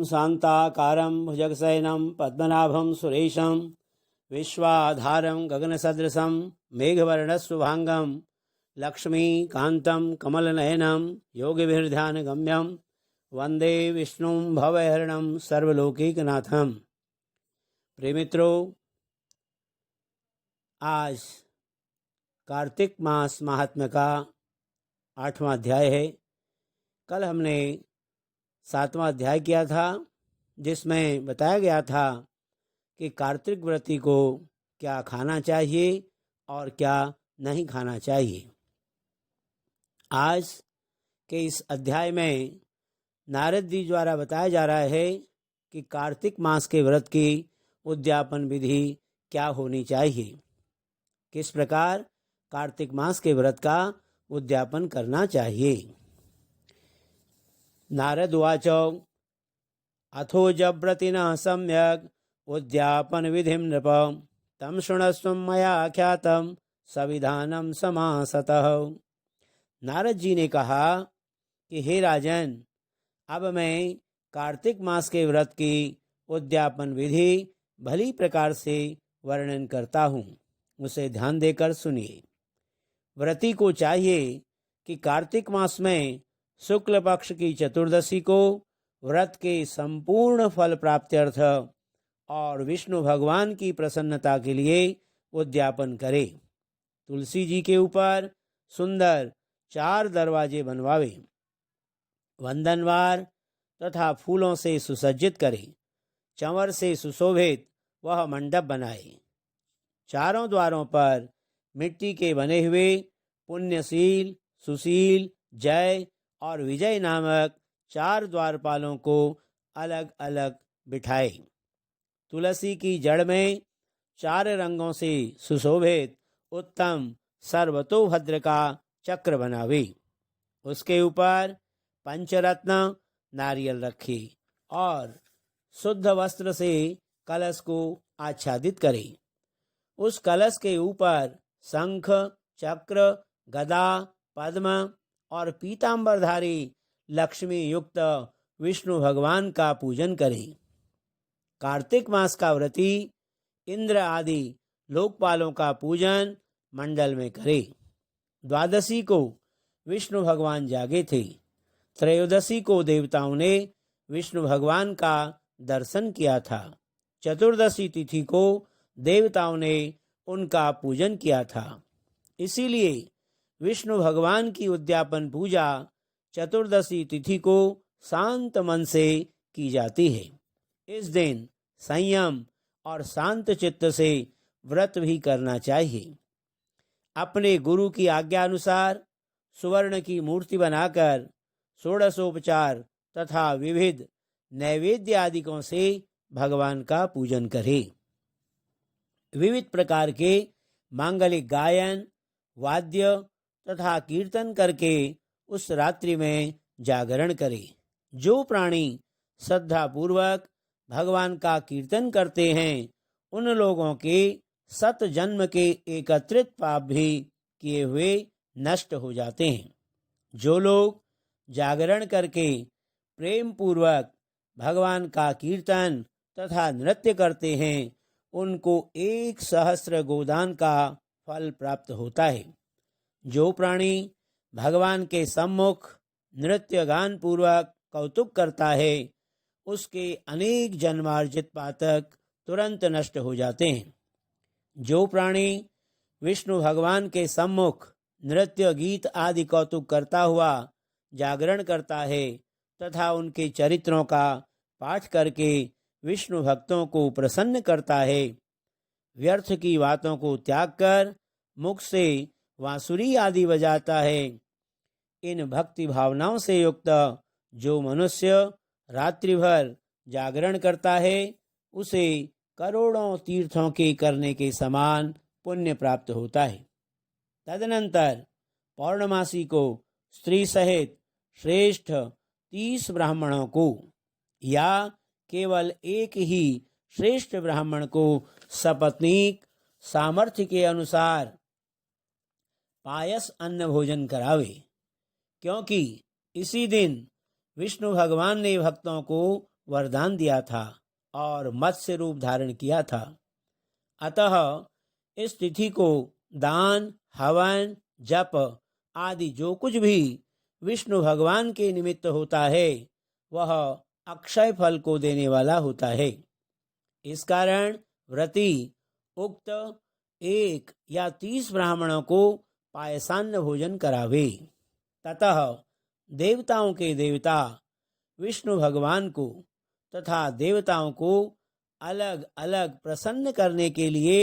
शान्ताकारं भुजगशयनं पद्मनाभं सुरेशं विश्वाधारं गगनसदृशं मेघवर्णशुभांगं लक्ष्मीकान्तं कमलनयनं योगिभिर्ध्यानगम्यं वन्दे विष्णुं भवहरणं सर्वलोकैकनाथं। प्रेमित्रों, आज कार्तिक मास महात्म्य का 8वां अध्याय है। कल हमने 7वां अध्याय किया था, जिसमें बताया गया था कि कार्तिक व्रती को क्या खाना चाहिए और क्या नहीं खाना चाहिए। आज के इस अध्याय में नारद जी द्वारा बताया जा रहा है कि कार्तिक मास के व्रत की उद्यापन विधि क्या होनी चाहिए, किस प्रकार कार्तिक मास के व्रत का उद्यापन करना चाहिए। नारद उवाच अथो जव्रतिनः सम्यक् उद्यापन विधिं नृप तं शृणस्व मया ख्यातं सविधानं समासतः। नारद जी ने कहा कि हे राजन, अब मैं कार्तिक मास के व्रत की उद्यापन विधि भली प्रकार से वर्णन करता हूँ, उसे ध्यान देकर सुनिए। व्रती को चाहिए कि कार्तिक मास में शुक्ल पक्ष की चतुर्दशी को व्रत के संपूर्ण फल प्राप्त्यर्थ और विष्णु भगवान की प्रसन्नता के लिए उद्यापन करे। तुलसी जी के ऊपर सुंदर 4 दरवाजे बनवावे, वंदनवार तथा फूलों से सुसज्जित करे, चंवर से सुशोभित वह मंडप बनाए। चारों द्वारों पर मिट्टी के बने हुए पुण्यशील, सुशील, जय और विजय नामक 4 द्वारपालों को अलग अलग बिठाए। तुलसी की जड़ में 4 रंगों से सुशोभित उत्तम सर्वतोभद्र का चक्र बनावे। उसके ऊपर पंचरत्न नारियल रखे और शुद्ध वस्त्र से कलश को आच्छादित करे। उस कलश के ऊपर शंख, चक्र, गदा, पद्म और पीतांबरधारी लक्ष्मी युक्त विष्णु भगवान का पूजन करे। कार्तिक मास का व्रती इंद्र आदि लोकपालों का पूजन मंडल में करे। द्वादशी को विष्णु भगवान जागे थे। त्रयोदशी को देवताओं ने विष्णु भगवान का दर्शन किया था। चतुर्दशी तिथि को देवताओं ने उनका पूजन किया था। इसीलिए विष्णु भगवान की उद्यापन पूजा चतुर्दशी तिथि को शांत मन से की जाती है। इस दिन संयम और शांत चित्त से व्रत भी करना चाहिए। अपने गुरु की आज्ञा अनुसार सुवर्ण की मूर्ति बनाकर षोडशोपचार तथा विविध नैवेद्य आदिकों से भगवान का पूजन करें। विविध प्रकार के मांगलिक गायन, वाद्य तथा कीर्तन करके उस रात्रि में जागरण करे। जो प्राणी श्रद्धा पूर्वक भगवान का कीर्तन करते हैं, उन लोगों के 7 जन्म के एकत्रित पाप भी किए हुए नष्ट हो जाते हैं। जो लोग जागरण करके प्रेम पूर्वक भगवान का कीर्तन तथा नृत्य करते हैं, उनको 1,000 गोदान का फल प्राप्त होता है। जो प्राणी भगवान के सम्मुख नृत्य गान पूर्वक कौतुक करता है, उसके अनेक जन्मार्जित पातक तुरंत नष्ट हो जाते हैं। जो प्राणी विष्णु भगवान के सम्मुख नृत्य, गीत आदि कौतुक करता हुआ जागरण करता है तथा उनके चरित्रों का पाठ करके विष्णु भक्तों को प्रसन्न करता है, व्यर्थ की बातों को त्याग कर मुख से बांसुरी आदि बजाता है, इन भक्ति भावनाओं से युक्त जो मनुष्य रात्रि भर जागरण करता है, उसे करोड़ों तीर्थों के करने के समान पुण्य प्राप्त होता है। तदनंतर पौर्णमासी को स्त्री सहित श्रेष्ठ 30 ब्राह्मणों को या केवल एक ही श्रेष्ठ ब्राह्मण को सपत्नीक सामर्थ्य के अनुसार पायस अन्न भोजन करावे, क्योंकि इसी दिन विष्णु भगवान ने भक्तों को वरदान दिया था और मत्स्य रूप धारण किया था। अतः इस तिथि को दान, हवन, जप आदि जो कुछ भी विष्णु भगवान के निमित्त होता है वह अक्षय फल को देने वाला होता है। इस कारण व्रती उक्त 1 या 30 ब्राह्मणों को पायसान्न भोजन करावे। ततः देवताओं के देवता विष्णु भगवान को तथा देवताओं को अलग अलग प्रसन्न करने के लिए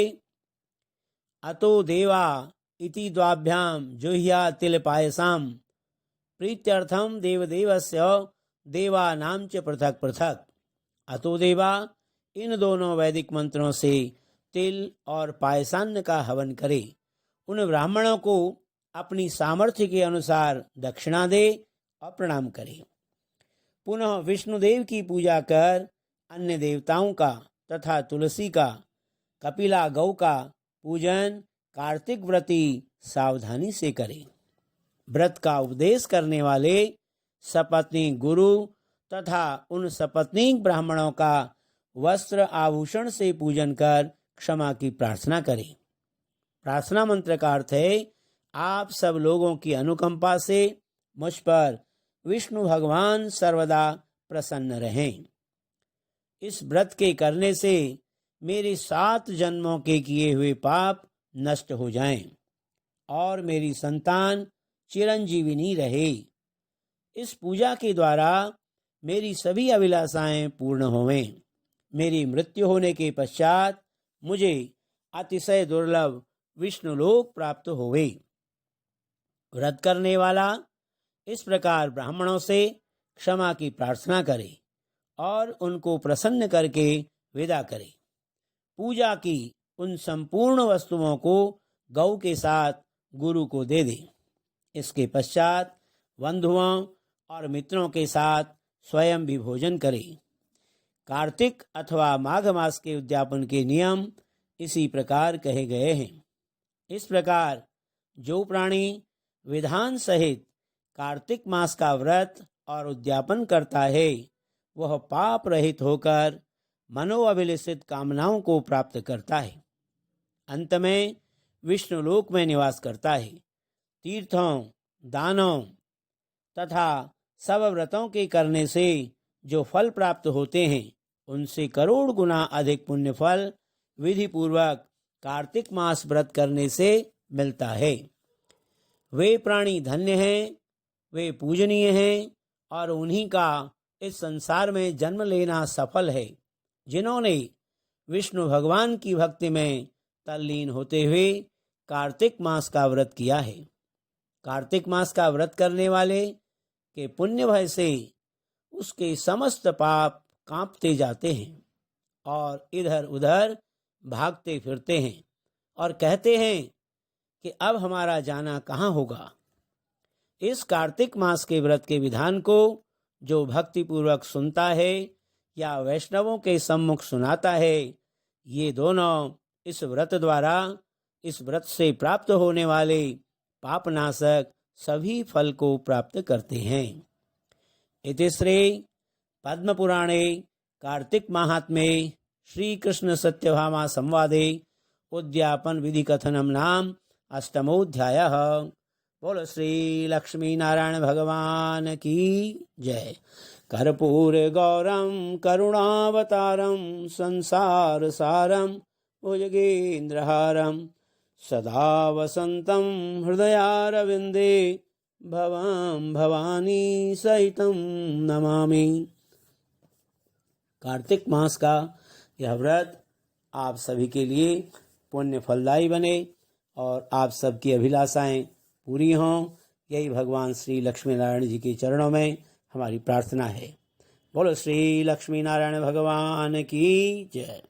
अतो देवा इति द्वाभ्याम जुह्या तिल पायसाम प्रीत्यर्थम देवदेवस्य देवानाम च पृथक पृथक। अतो देवा इन दोनों वैदिक मंत्रों से तिल और पायसान्न का हवन करे। उन ब्राह्मणों को अपनी सामर्थ्य के अनुसार दक्षिणा दे और प्रणाम करे। पुनः विष्णुदेव की पूजा कर अन्य देवताओं का तथा तुलसी का, कपिला गौ का पूजन कार्तिक व्रती सावधानी से करे। व्रत का उपदेश करने वाले सपत्नीक गुरु तथा उन सपत्नीक ब्राह्मणों का वस्त्र आभूषण से पूजन कर क्षमा की प्रार्थना करे। प्रार्थना मंत्र का अर्थ है, आप सब लोगों की अनुकंपा से मुझ पर विष्णु भगवान सर्वदा प्रसन्न रहें। इस व्रत के करने से मेरे 7 जन्मों के किए हुए पाप नष्ट हो जाएं और मेरी संतान चिरंजीविनी रहे। इस पूजा के द्वारा मेरी सभी अभिलाषाएं पूर्ण होवें। मेरी मृत्यु होने के पश्चात मुझे अतिशय दुर्लभ विष्णुलोक प्राप्त होवे। व्रत करने वाला इस प्रकार ब्राह्मणों से क्षमा की प्रार्थना करे और उनको प्रसन्न करके विदा करे। पूजा की उन संपूर्ण वस्तुओं को गौ के साथ गुरु को दे दे। इसके पश्चात बंधुओं और मित्रों के साथ स्वयं भी भोजन करे। कार्तिक अथवा माघ मास के उद्यापन के नियम इसी प्रकार कहे गए हैं। इस प्रकार जो प्राणी विधान सहित कार्तिक मास का व्रत और उद्यापन करता है वह पाप रहित होकर मनोअभिलषित कामनाओं को प्राप्त करता है। अंत में विष्णुलोक में निवास करता है। तीर्थों, दानों तथा सब व्रतों के करने से जो फल प्राप्त होते हैं उनसे करोड़ गुना अधिक पुण्य फल विधि पूर्वक कार्तिक मास व्रत करने से मिलता है। वे प्राणी धन्य हैं, वे पूजनीय हैं और उन्हीं का इस संसार में जन्म लेना सफल है जिन्होंने विष्णु भगवान की भक्ति में तल्लीन होते हुए कार्तिक मास का व्रत किया है। कार्तिक मास का व्रत करने वाले के पुण्य भय से उसके समस्त पाप कांपते जाते हैं और इधर उधर भागते फिरते हैं और कहते हैं कि अब हमारा जाना कहाँ होगा। इस कार्तिक मास के व्रत के विधान को जो भक्ति पूर्वक सुनता है या वैष्णवों के सम्मुख सुनाता है, ये दोनों इस व्रत द्वारा इस व्रत से प्राप्त होने वाले पापनाशक सभी फल को प्राप्त करते हैं। इतिश्री पद्म पुराणे कार्तिक महात्म्ये श्री कृष्ण सत्यभामा संवादे उद्यापन विधि कथनम नाम 8मोऽध्यायः। बोलो श्री लक्ष्मी नारायण भगवान की जय। कर्पूर गौरम करुणावतारम संसार सारम भुजगेन्द्रहारम सदा वसंतम हृदयारविंदे भवं भवानी सहितं नमामि। कार्तिक मास का यह व्रत आप सभी के लिए पुण्य फलदायी बने और आप सबकी अभिलाषाएं पूरी हों, यही भगवान श्री लक्ष्मी नारायण जी के चरणों में हमारी प्रार्थना है। बोलो श्री लक्ष्मी नारायण भगवान की जय।